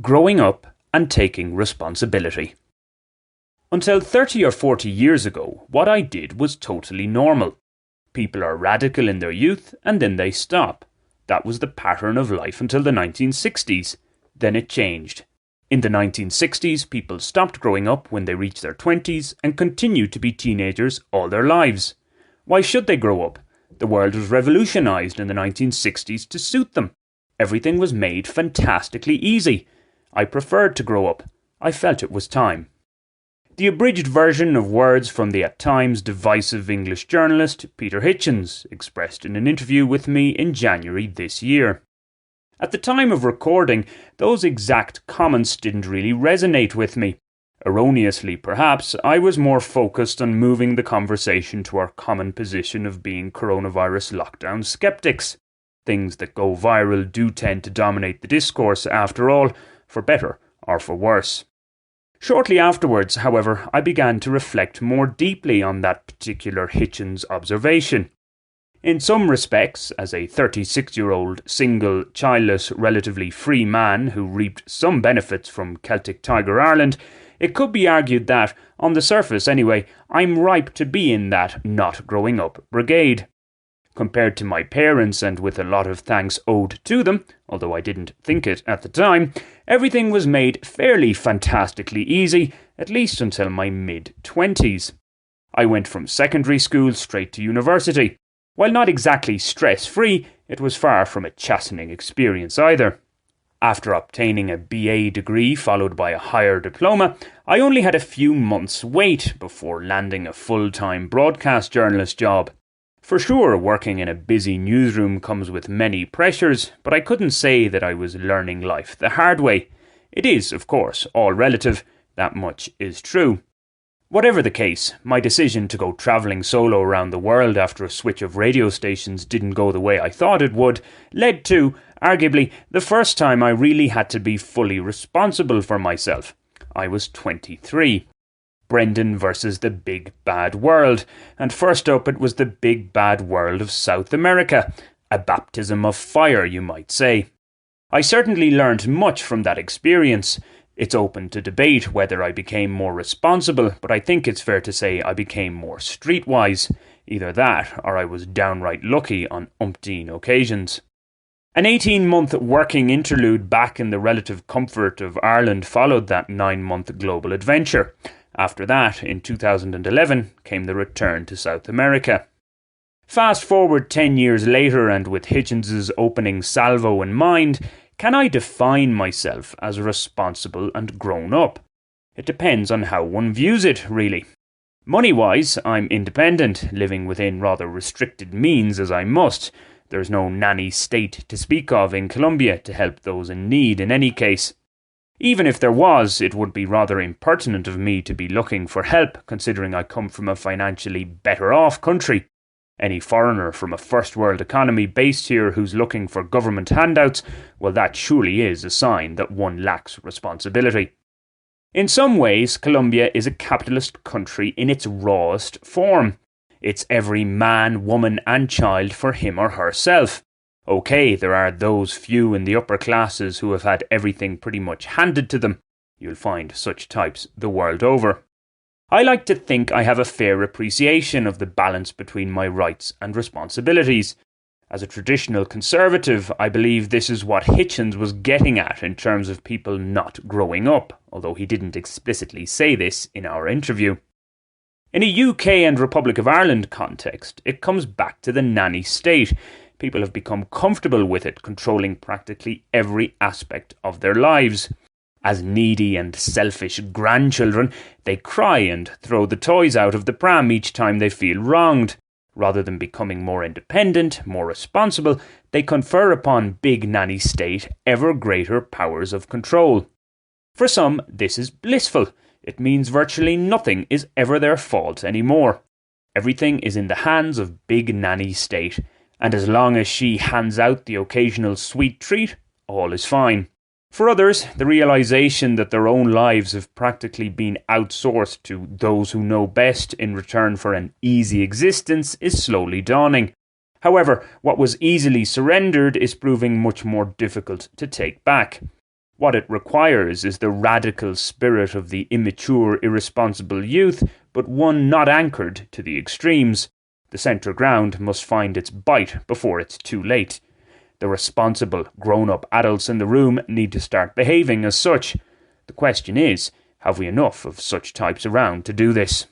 Growing up and taking responsibility. Until 30 or 40 years ago, what I did was totally normal. People are radical in their youth and then they stop. That was the pattern of life until the 1960s. Then it changed. In the 1960s, people stopped growing up when they reached their 20s and continued to be teenagers all their lives. Why should they grow up? The world was revolutionized in the 1960s to suit them. Everything was made fantastically easy. I preferred to grow up. I felt it was time. The abridged version of words from the at times divisive English journalist Peter Hitchens, expressed in an interview with me in January this year. At the time of recording, those exact comments didn't really resonate with me. Erroneously, perhaps, I was more focused on moving the conversation to our common position of being coronavirus lockdown skeptics. Things that go viral do tend to dominate the discourse, after all, for better or for worse. Shortly afterwards, however, I began to reflect more deeply on that particular Hitchens observation. In some respects, as a 36-year-old, single, childless, relatively free man who reaped some benefits from Celtic Tiger Ireland, it could be argued that, on the surface anyway, I'm ripe to be in that not growing up brigade. Compared to my parents, and with a lot of thanks owed to them, although I didn't think it at the time, everything was made fairly fantastically easy, at least until my mid-20s. I went from secondary school straight to university. While not exactly stress-free, it was far from a chastening experience either. After obtaining a BA degree followed by a higher diploma, I only had a few months' wait before landing a full-time broadcast journalist job. For sure, working in a busy newsroom comes with many pressures, but I couldn't say that I was learning life the hard way. It is, of course, all relative. That much is true. Whatever the case, my decision to go travelling solo around the world after a switch of radio stations didn't go the way I thought it would, led to, arguably, the first time I really had to be fully responsible for myself. I was 23. Brendan versus the big bad world, and first up it was the big bad world of South America, a baptism of fire, you might say. I certainly learned much from that experience. It's open to debate whether I became more responsible, but I think it's fair to say I became more streetwise. Either that, or I was downright lucky on umpteen occasions. An 18-month working interlude back in the relative comfort of Ireland followed that 9-month global adventure. After that, in 2011, came the return to South America. Fast forward 10 years later, and with Hitchens' opening salvo in mind, can I define myself as responsible and grown up? It depends on how one views it, really. Money-wise, I'm independent, living within rather restricted means as I must. There's no nanny state to speak of in Colombia to help those in need in any case. Even if there was, it would be rather impertinent of me to be looking for help, considering I come from a financially better-off country. Any foreigner from a first-world economy based here who's looking for government handouts, well, that surely is a sign that one lacks responsibility. In some ways, Colombia is a capitalist country in its rawest form. It's every man, woman and child for him or herself. Okay, there are those few in the upper classes who have had everything pretty much handed to them. You'll find such types the world over. I like to think I have a fair appreciation of the balance between my rights and responsibilities. As a traditional conservative, I believe this is what Hitchens was getting at in terms of people not growing up, although he didn't explicitly say this in our interview. In a UK and Republic of Ireland context, it comes back to the nanny state. People have become comfortable with it controlling practically every aspect of their lives. As needy and selfish grandchildren, they cry and throw the toys out of the pram each time they feel wronged. Rather than becoming more independent, more responsible, they confer upon big nanny state ever greater powers of control. For some, this is blissful. It means virtually nothing is ever their fault anymore. Everything is in the hands of big nanny state, and as long as she hands out the occasional sweet treat, all is fine. For others, the realization that their own lives have practically been outsourced to those who know best in return for an easy existence is slowly dawning. However, what was easily surrendered is proving much more difficult to take back. What it requires is the radical spirit of the immature, irresponsible youth, but one not anchored to the extremes. The centre ground must find its bite before it's too late. The responsible, grown-up adults in the room need to start behaving as such. The question is, have we enough of such types around to do this?